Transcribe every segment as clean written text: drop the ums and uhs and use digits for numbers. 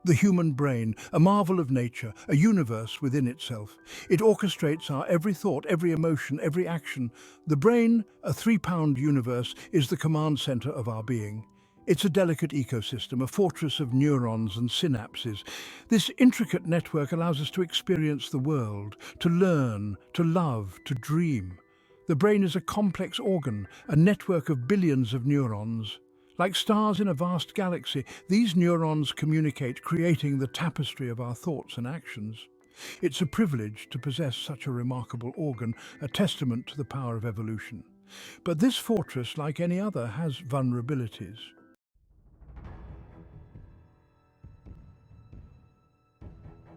The human brain, a marvel of nature, a universe within itself. It orchestrates our every thought, every emotion, every action. The brain, a 3-pound universe, is the command center of our being. It's a delicate ecosystem, a fortress of neurons and synapses. This intricate network allows us to experience the world, to learn, to love, to dream. The brain is a complex organ, a network of billions of neurons. Like stars in a vast galaxy, these neurons communicate, creating the tapestry of our thoughts and actions. It's a privilege to possess such a remarkable organ, a testament to the power of evolution. But this fortress, like any other, has vulnerabilities.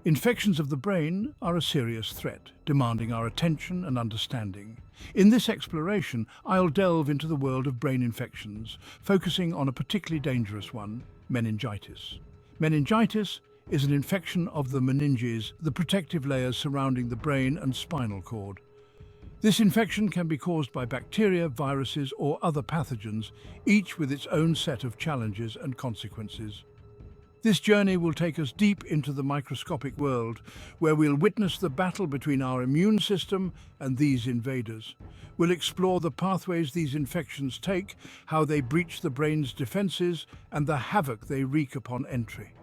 Infections of the brain are a serious threat, demanding our attention and understanding. In this exploration, I'll delve into the world of brain infections, focusing on a particularly dangerous one, meningitis. Meningitis is an infection of the meninges, the protective layers surrounding the brain and spinal cord. This infection can be caused by bacteria, viruses, or other pathogens, each with its own set of challenges and consequences. This journey will take us deep into the microscopic world, where we'll witness the battle between our immune system and these invaders. We'll explore the pathways these infections take, how they breach the brain's defenses, and the havoc they wreak upon entry.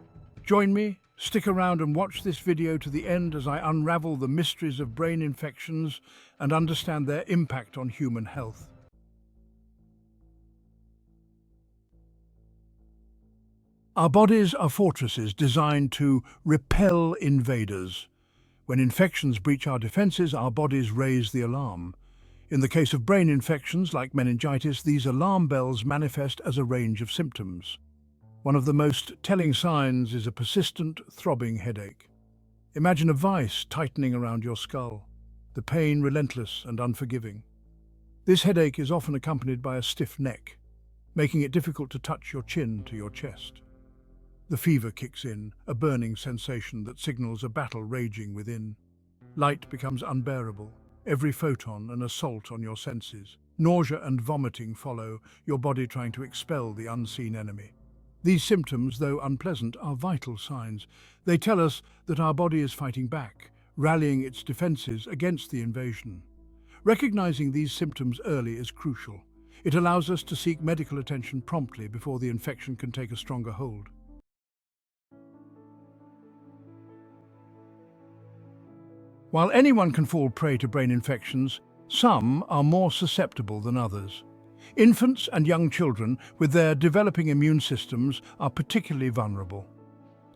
Join me, stick around and watch this video to the end as I unravel the mysteries of brain infections and understand their impact on human health. Our bodies are fortresses designed to repel invaders. When infections breach our defenses, our bodies raise the alarm. In the case of brain infections like meningitis, these alarm bells manifest as a range of symptoms. One of the most telling signs is a persistent, throbbing headache. Imagine a vice tightening around your skull, the pain relentless and unforgiving. This headache is often accompanied by a stiff neck, making it difficult to touch your chin to your chest. The fever kicks in, a burning sensation that signals a battle raging within. Light becomes unbearable, every photon an assault on your senses. Nausea and vomiting follow, your body trying to expel the unseen enemy. These symptoms, though unpleasant, are vital signs. They tell us that our body is fighting back, rallying its defenses against the invasion. Recognizing these symptoms early is crucial. It allows us to seek medical attention promptly before the infection can take a stronger hold. While anyone can fall prey to brain infections, some are more susceptible than others. Infants and young children, with their developing immune systems, are particularly vulnerable.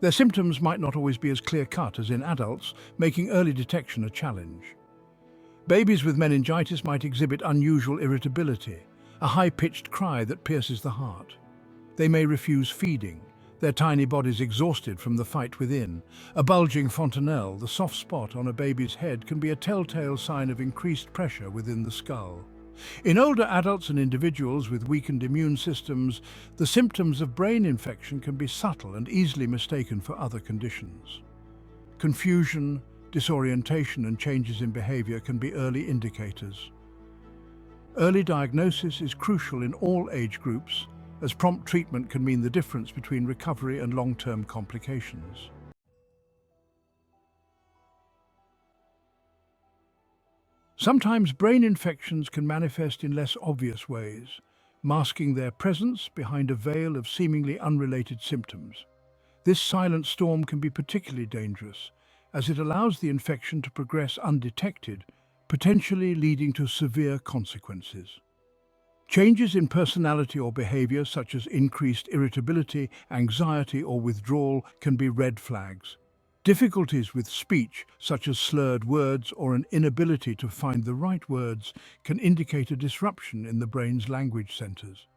Their symptoms might not always be as clear-cut as in adults, making early detection a challenge. Babies with meningitis might exhibit unusual irritability, a high-pitched cry that pierces the heart. They may refuse feeding, their tiny bodies exhausted from the fight within. A bulging fontanelle, the soft spot on a baby's head, can be a telltale sign of increased pressure within the skull. In older adults and individuals with weakened immune systems, the symptoms of brain infection can be subtle and easily mistaken for other conditions. Confusion, disorientation, and changes in behavior can be early indicators. Early diagnosis is crucial in all age groups, as prompt treatment can mean the difference between recovery and long-term complications. Sometimes brain infections can manifest in less obvious ways, masking their presence behind a veil of seemingly unrelated symptoms. This silent storm can be particularly dangerous, as it allows the infection to progress undetected, potentially leading to severe consequences. Changes in personality or behavior, such as increased irritability, anxiety, or withdrawal, can be red flags. Difficulties with speech, such as slurred words or an inability to find the right words, can indicate a disruption in the brain's language centers.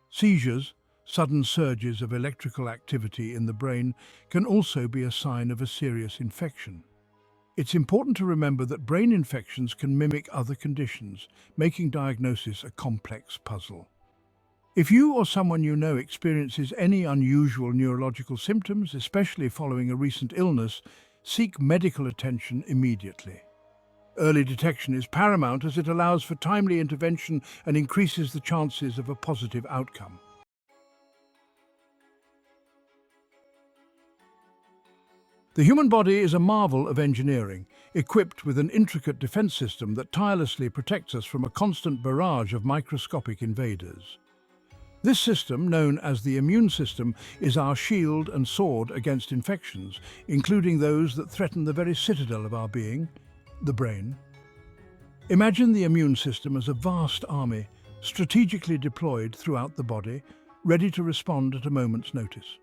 Seizures, sudden surges of electrical activity in the brain, can also be a sign of a serious infection. It's important to remember that brain infections can mimic other conditions, making diagnosis a complex puzzle. If you or someone you know experiences any unusual neurological symptoms, especially following a recent illness, seek medical attention immediately. Early detection is paramount as it allows for timely intervention and increases the chances of a positive outcome. The human body is a marvel of engineering, equipped with an intricate defense system that tirelessly protects us from a constant barrage of microscopic invaders. This system, known as the immune system, is our shield and sword against infections, including those that threaten the very citadel of our being, the brain. Imagine the immune system as a vast army, strategically deployed throughout the body, ready to respond at a moment's notice.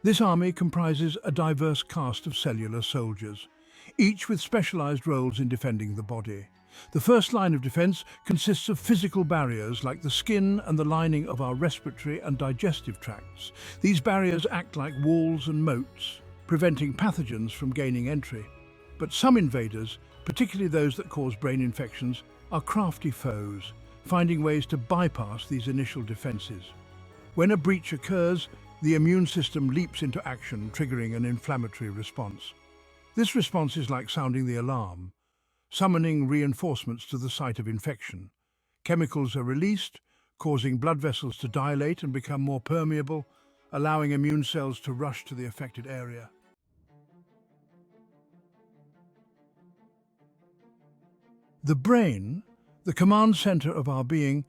This army comprises a diverse cast of cellular soldiers, each with specialized roles in defending the body. The first line of defense consists of physical barriers like the skin and the lining of our respiratory and digestive tracts. These barriers act like walls and moats, preventing pathogens from gaining entry. But some invaders, particularly those that cause brain infections, are crafty foes, finding ways to bypass these initial defenses. When a breach occurs, the immune system leaps into action, triggering an inflammatory response. This response is like sounding the alarm, summoning reinforcements to the site of infection. Chemicals are released, causing blood vessels to dilate and become more permeable, allowing immune cells to rush to the affected area. The brain, the command center of our being,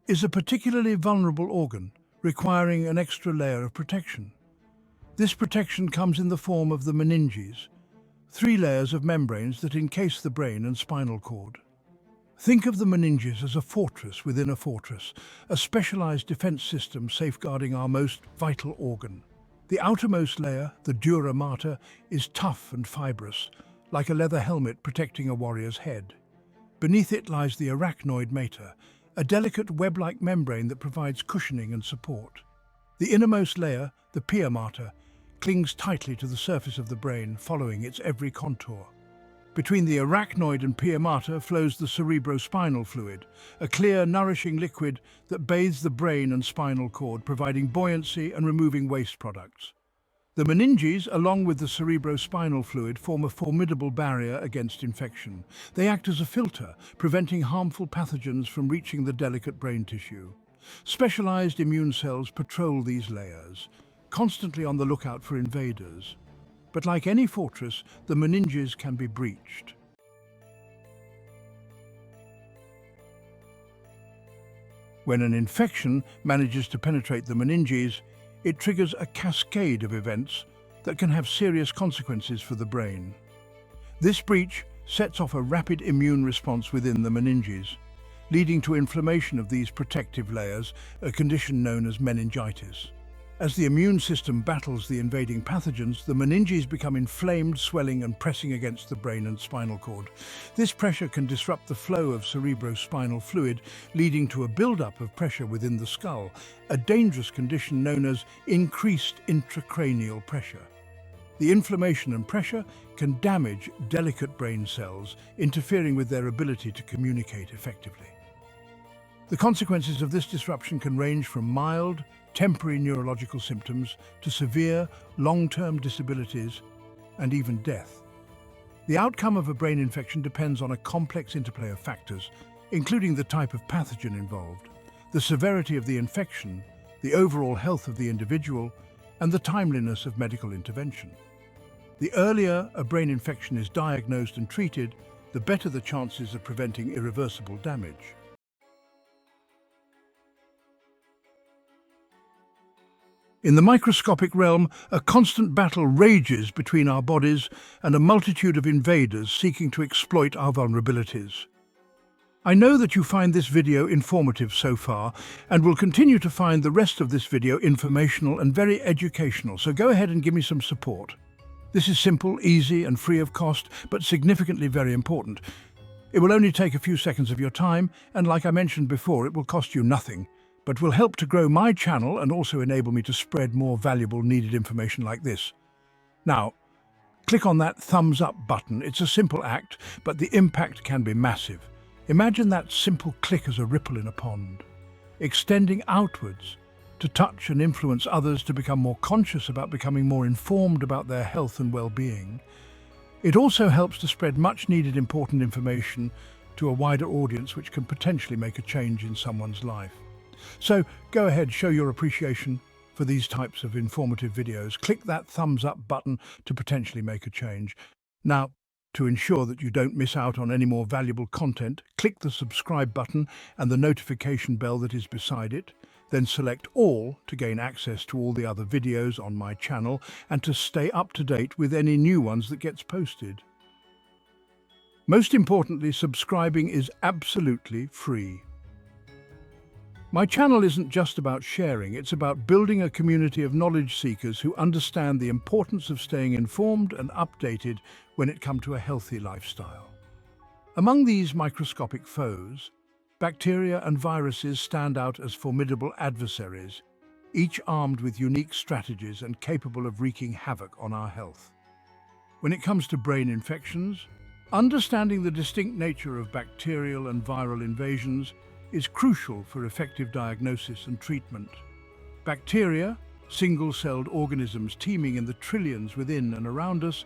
is a particularly vulnerable organ, requiring an extra layer of protection. This protection comes in the form of the meninges, 3 layers of membranes that encase the brain and spinal cord. Think of the meninges as a fortress within a fortress, a specialized defense system safeguarding our most vital organ. The outermost layer, the dura mater, is tough and fibrous, like a leather helmet protecting a warrior's head. Beneath it lies the arachnoid mater, a delicate web-like membrane that provides cushioning and support. The innermost layer, the pia mater, clings tightly to the surface of the brain, following its every contour. Between the arachnoid and pia mater flows the cerebrospinal fluid, a clear, nourishing liquid that bathes the brain and spinal cord, providing buoyancy and removing waste products. The meninges, along with the cerebrospinal fluid, form a formidable barrier against infection. They act as a filter, preventing harmful pathogens from reaching the delicate brain tissue. Specialized immune cells patrol these layers, constantly on the lookout for invaders. But like any fortress, the meninges can be breached. When an infection manages to penetrate the meninges, it triggers a cascade of events that can have serious consequences for the brain. This breach sets off a rapid immune response within the meninges, leading to inflammation of these protective layers, a condition known as meningitis. As the immune system battles the invading pathogens, the meninges become inflamed, swelling and pressing against the brain and spinal cord. This pressure can disrupt the flow of cerebrospinal fluid, leading to a buildup of pressure within the skull, a dangerous condition known as increased intracranial pressure. The inflammation and pressure can damage delicate brain cells, interfering with their ability to communicate effectively. The consequences of this disruption can range from mild, temporary neurological symptoms to severe, long-term disabilities and even death. The outcome of a brain infection depends on a complex interplay of factors, including the type of pathogen involved, the severity of the infection, the overall health of the individual, and the timeliness of medical intervention. The earlier a brain infection is diagnosed and treated, the better the chances of preventing irreversible damage. In the microscopic realm, a constant battle rages between our bodies and a multitude of invaders seeking to exploit our vulnerabilities. I know that you find this video informative so far and will continue to find the rest of this video informational and very educational, so go ahead and give me some support. This is simple, easy and free of cost, but significantly very important. It will only take a few seconds of your time, and like I mentioned before, it will cost you nothing, but will help to grow my channel and also enable me to spread more valuable needed information like this. Now, click on that thumbs up button. It's a simple act, but the impact can be massive. Imagine that simple click as a ripple in a pond, extending outwards to touch and influence others to become more conscious about becoming more informed about their health and well-being. It also helps to spread much needed important information to a wider audience, which can potentially make a change in someone's life. So go ahead, show your appreciation, for these types of informative videos, click that thumbs up button to potentially make a change. Now, to ensure that you don't miss out on any more valuable content, click the subscribe button and the notification bell that is beside it. Then select all to gain access to all the other videos on my channel and to stay up to date with any new ones that gets posted. Most importantly, subscribing is absolutely free. My channel isn't just about sharing, it's about building a community of knowledge seekers who understand the importance of staying informed and updated when it comes to a healthy lifestyle. Among these microscopic foes, bacteria and viruses stand out as formidable adversaries, each armed with unique strategies and capable of wreaking havoc on our health. When it comes to brain infections, understanding the distinct nature of bacterial and viral invasions is crucial for effective diagnosis and treatment. Bacteria, single-celled organisms teeming in the trillions within and around us,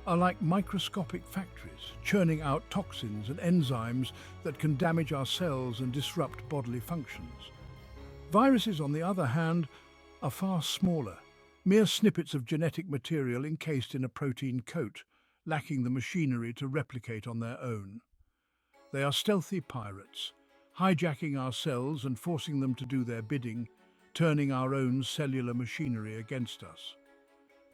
are like microscopic factories, churning out toxins and enzymes that can damage our cells and disrupt bodily functions. Viruses, on the other hand, are far smaller, mere snippets of genetic material encased in a protein coat, lacking the machinery to replicate on their own. They are stealthy pirates, hijacking our cells and forcing them to do their bidding, turning our own cellular machinery against us.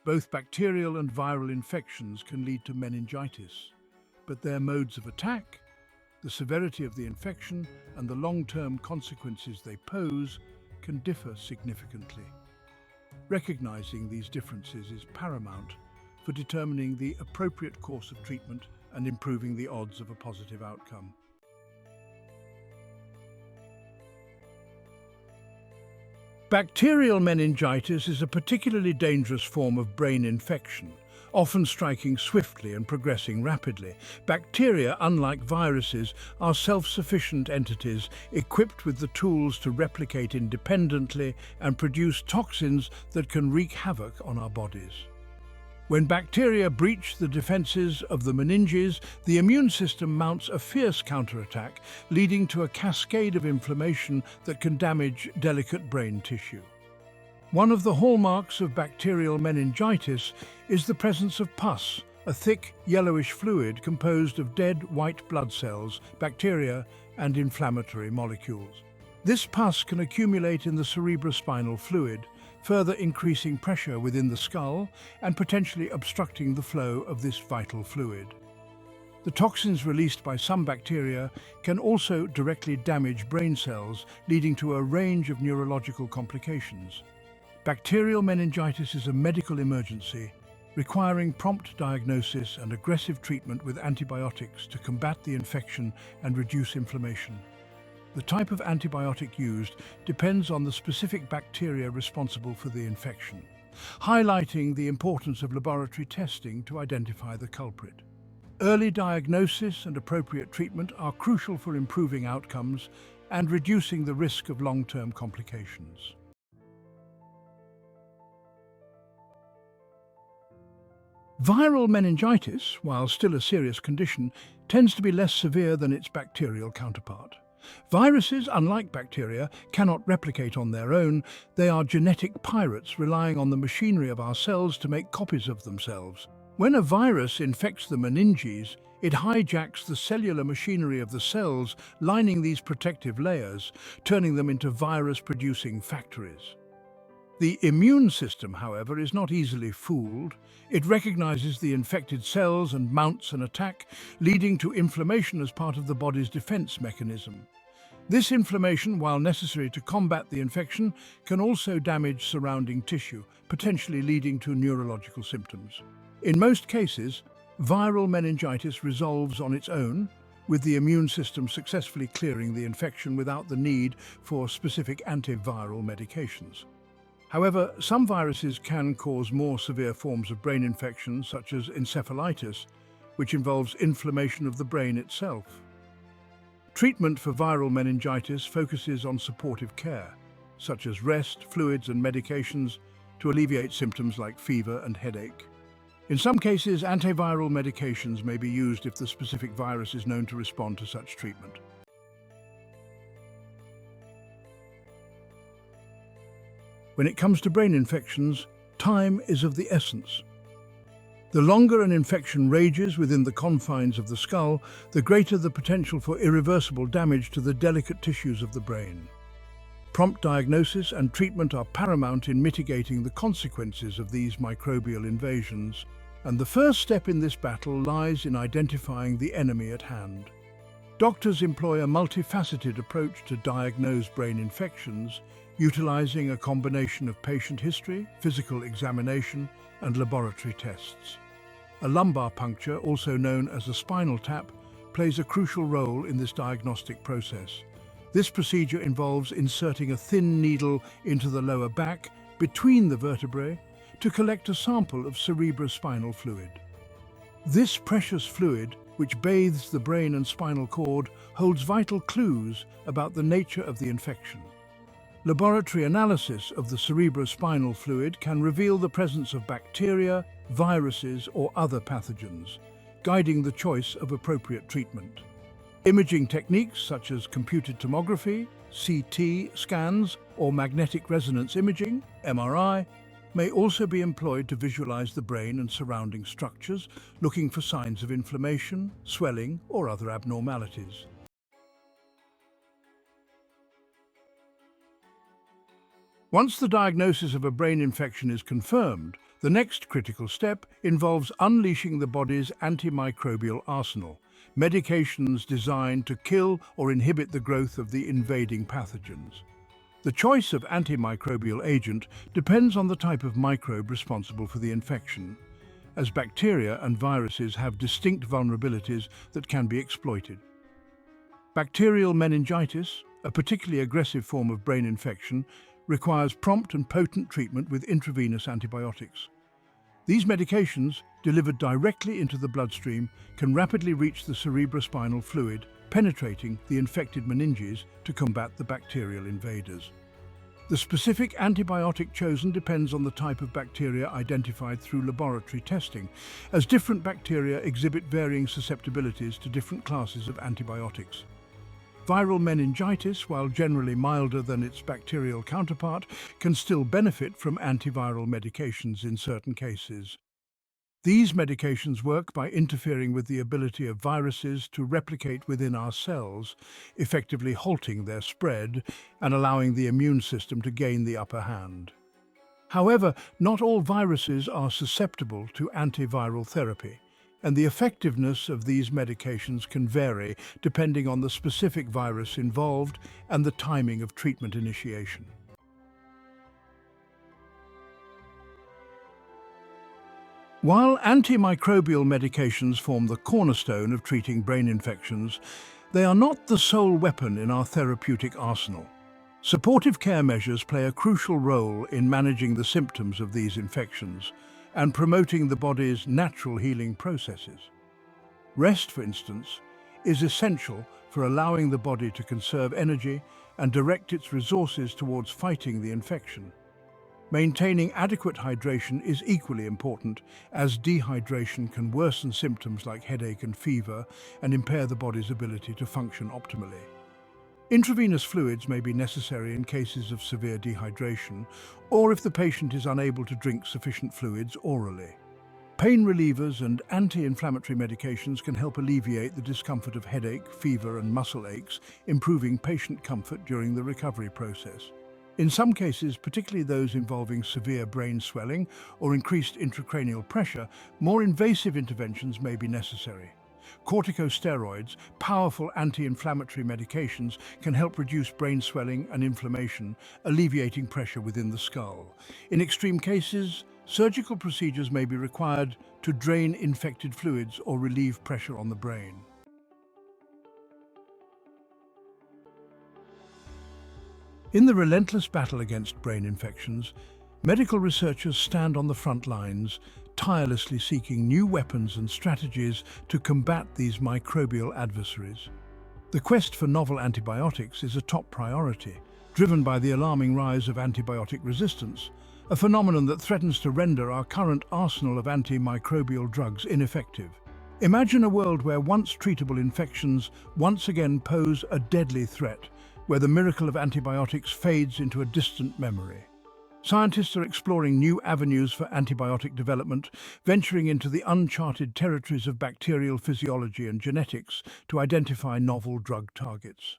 Both bacterial and viral infections can lead to meningitis, but their modes of attack, the severity of the infection, and the long-term consequences they pose can differ significantly. Recognizing these differences is paramount for determining the appropriate course of treatment and improving the odds of a positive outcome. Bacterial meningitis is a particularly dangerous form of brain infection, often striking swiftly and progressing rapidly. Bacteria, unlike viruses, are self-sufficient entities equipped with the tools to replicate independently and produce toxins that can wreak havoc on our bodies. When bacteria breach the defenses of the meninges, the immune system mounts a fierce counterattack, leading to a cascade of inflammation that can damage delicate brain tissue. One of the hallmarks of bacterial meningitis is the presence of pus, a thick, yellowish fluid composed of dead white blood cells, bacteria, and inflammatory molecules. This pus can accumulate in the cerebrospinal fluid, further increasing pressure within the skull and potentially obstructing the flow of this vital fluid. The toxins released by some bacteria can also directly damage brain cells, leading to a range of neurological complications. Bacterial meningitis is a medical emergency, requiring prompt diagnosis and aggressive treatment with antibiotics to combat the infection and reduce inflammation. The type of antibiotic used depends on the specific bacteria responsible for the infection, highlighting the importance of laboratory testing to identify the culprit. Early diagnosis and appropriate treatment are crucial for improving outcomes and reducing the risk of long-term complications. Viral meningitis, while still a serious condition, tends to be less severe than its bacterial counterpart. Viruses, unlike bacteria, cannot replicate on their own. They are genetic pirates relying on the machinery of our cells to make copies of themselves. When a virus infects the meninges, it hijacks the cellular machinery of the cells, lining these protective layers, turning them into virus-producing factories. The immune system, however, is not easily fooled. It recognizes the infected cells and mounts an attack, leading to inflammation as part of the body's defense mechanism. This inflammation, while necessary to combat the infection, can also damage surrounding tissue, potentially leading to neurological symptoms. In most cases, viral meningitis resolves on its own, with the immune system successfully clearing the infection without the need for specific antiviral medications. However, some viruses can cause more severe forms of brain infection, such as encephalitis, which involves inflammation of the brain itself. Treatment for viral meningitis focuses on supportive care, such as rest, fluids, and medications to alleviate symptoms like fever and headache. In some cases, antiviral medications may be used if the specific virus is known to respond to such treatment. When it comes to brain infections, time is of the essence. The longer an infection rages within the confines of the skull, the greater the potential for irreversible damage to the delicate tissues of the brain. Prompt diagnosis and treatment are paramount in mitigating the consequences of these microbial invasions, and the first step in this battle lies in identifying the enemy at hand. Doctors employ a multifaceted approach to diagnose brain infections, utilizing a combination of patient history, physical examination, and laboratory tests. A lumbar puncture, also known as a spinal tap, plays a crucial role in this diagnostic process. This procedure involves inserting a thin needle into the lower back, between the vertebrae, to collect a sample of cerebrospinal fluid. This precious fluid, which bathes the brain and spinal cord, holds vital clues about the nature of the infection. Laboratory analysis of the cerebrospinal fluid can reveal the presence of bacteria, viruses, or other pathogens, guiding the choice of appropriate treatment. Imaging techniques such as computed tomography, CT scans, or magnetic resonance imaging, MRI, may also be employed to visualize the brain and surrounding structures, looking for signs of inflammation, swelling, or other abnormalities. Once the diagnosis of a brain infection is confirmed, the next critical step involves unleashing the body's antimicrobial arsenal, medications designed to kill or inhibit the growth of the invading pathogens. The choice of antimicrobial agent depends on the type of microbe responsible for the infection, as bacteria and viruses have distinct vulnerabilities that can be exploited. Bacterial meningitis, a particularly aggressive form of brain infection, requires prompt and potent treatment with intravenous antibiotics. These medications, delivered directly into the bloodstream, can rapidly reach the cerebrospinal fluid, penetrating the infected meninges to combat the bacterial invaders. The specific antibiotic chosen depends on the type of bacteria identified through laboratory testing, as different bacteria exhibit varying susceptibilities to different classes of antibiotics. Viral meningitis, while generally milder than its bacterial counterpart, can still benefit from antiviral medications in certain cases. These medications work by interfering with the ability of viruses to replicate within our cells, effectively halting their spread and allowing the immune system to gain the upper hand. However, not all viruses are susceptible to antiviral therapy, and the effectiveness of these medications can vary depending on the specific virus involved and the timing of treatment initiation. While antimicrobial medications form the cornerstone of treating brain infections, they are not the sole weapon in our therapeutic arsenal. Supportive care measures play a crucial role in managing the symptoms of these infections and promoting the body's natural healing processes. Rest, for instance, is essential for allowing the body to conserve energy and direct its resources towards fighting the infection. Maintaining adequate hydration is equally important, as dehydration can worsen symptoms like headache and fever and impair the body's ability to function optimally. Intravenous fluids may be necessary in cases of severe dehydration or if the patient is unable to drink sufficient fluids orally. Pain relievers and anti-inflammatory medications can help alleviate the discomfort of headache, fever, and muscle aches, improving patient comfort during the recovery process. In some cases, particularly those involving severe brain swelling or increased intracranial pressure, more invasive interventions may be necessary. Corticosteroids, powerful anti-inflammatory medications, can help reduce brain swelling and inflammation, alleviating pressure within the skull. In extreme cases, surgical procedures may be required to drain infected fluids or relieve pressure on the brain. In the relentless battle against brain infections, medical researchers stand on the front lines, tirelessly seeking new weapons and strategies to combat these microbial adversaries. The quest for novel antibiotics is a top priority, driven by the alarming rise of antibiotic resistance, a phenomenon that threatens to render our current arsenal of antimicrobial drugs ineffective. Imagine a world where once treatable infections once again pose a deadly threat, where the miracle of antibiotics fades into a distant memory. Scientists are exploring new avenues for antibiotic development, venturing into the uncharted territories of bacterial physiology and genetics to identify novel drug targets.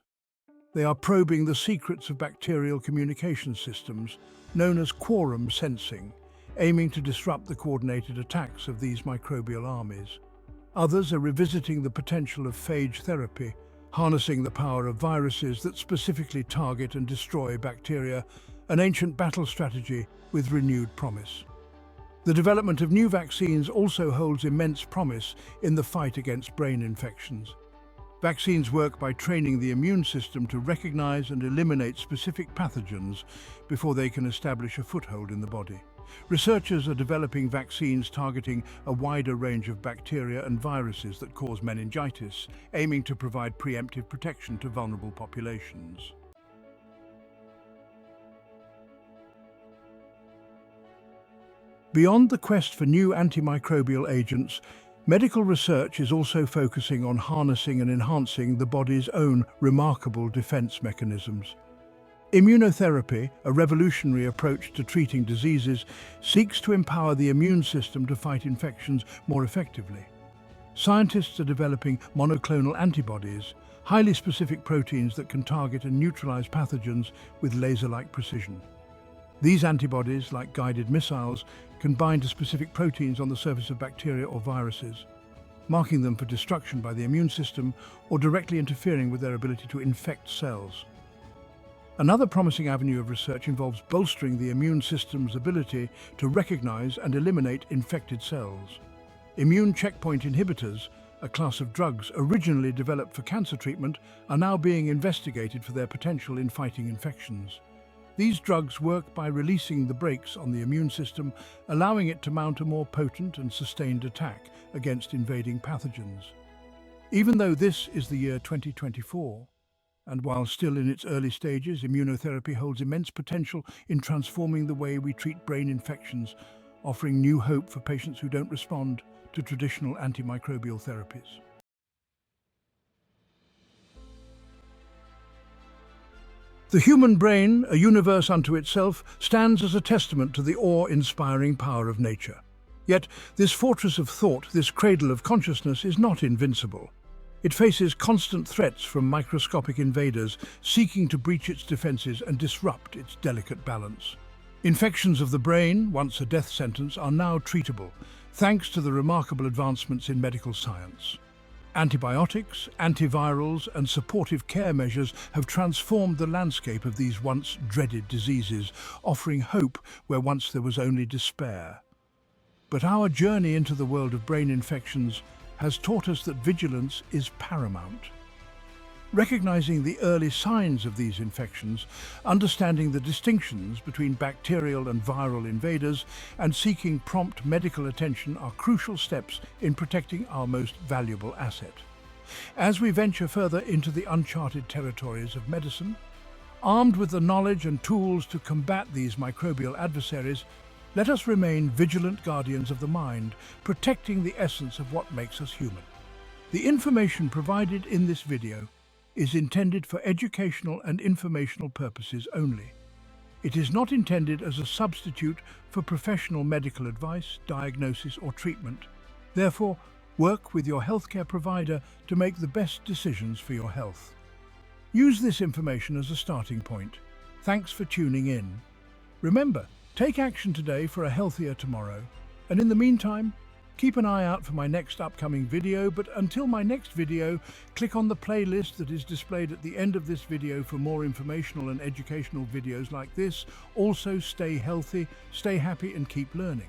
They are probing the secrets of bacterial communication systems, known as quorum sensing, aiming to disrupt the coordinated attacks of these microbial armies. Others are revisiting the potential of phage therapy, harnessing the power of viruses that specifically target and destroy bacteria, an ancient battle strategy with renewed promise. The development of new vaccines also holds immense promise in the fight against brain infections. Vaccines work by training the immune system to recognize and eliminate specific pathogens before they can establish a foothold in the body. Researchers are developing vaccines targeting a wider range of bacteria and viruses that cause meningitis, aiming to provide preemptive protection to vulnerable populations. Beyond the quest for new antimicrobial agents, medical research is also focusing on harnessing and enhancing the body's own remarkable defense mechanisms. Immunotherapy, a revolutionary approach to treating diseases, seeks to empower the immune system to fight infections more effectively. Scientists are developing monoclonal antibodies, highly specific proteins that can target and neutralize pathogens with laser-like precision. These antibodies, like guided missiles, can bind to specific proteins on the surface of bacteria or viruses, marking them for destruction by the immune system or directly interfering with their ability to infect cells. Another promising avenue of research involves bolstering the immune system's ability to recognize and eliminate infected cells. Immune checkpoint inhibitors, a class of drugs originally developed for cancer treatment, are now being investigated for their potential in fighting infections. These drugs work by releasing the brakes on the immune system, allowing it to mount a more potent and sustained attack against invading pathogens. Even though this is the year 2024, and while still in its early stages, immunotherapy holds immense potential in transforming the way we treat brain infections, offering new hope for patients who don't respond to traditional antimicrobial therapies. The human brain, a universe unto itself, stands as a testament to the awe-inspiring power of nature. Yet, this fortress of thought, this cradle of consciousness, is not invincible. It faces constant threats from microscopic invaders seeking to breach its defenses and disrupt its delicate balance. Infections of the brain, once a death sentence, are now treatable, thanks to the remarkable advancements in medical science. Antibiotics, antivirals, and supportive care measures have transformed the landscape of these once dreaded diseases, offering hope where once there was only despair. But our journey into the world of brain infections has taught us that vigilance is paramount. Recognizing the early signs of these infections, understanding the distinctions between bacterial and viral invaders, and seeking prompt medical attention are crucial steps in protecting our most valuable asset. As we venture further into the uncharted territories of medicine, armed with the knowledge and tools to combat these microbial adversaries, let us remain vigilant guardians of the mind, protecting the essence of what makes us human. The information provided in this video is intended for educational and informational purposes only. It is not intended as a substitute for professional medical advice, diagnosis, or treatment. Therefore, work with your healthcare provider to make the best decisions for your health. Use this information as a starting point. Thanks for tuning in. Remember, take action today for a healthier tomorrow. And in the meantime, keep an eye out for my next upcoming video, but until my next video, click on the playlist that is displayed at the end of this video for more informational and educational videos like this. Also, stay healthy, stay happy, and keep learning.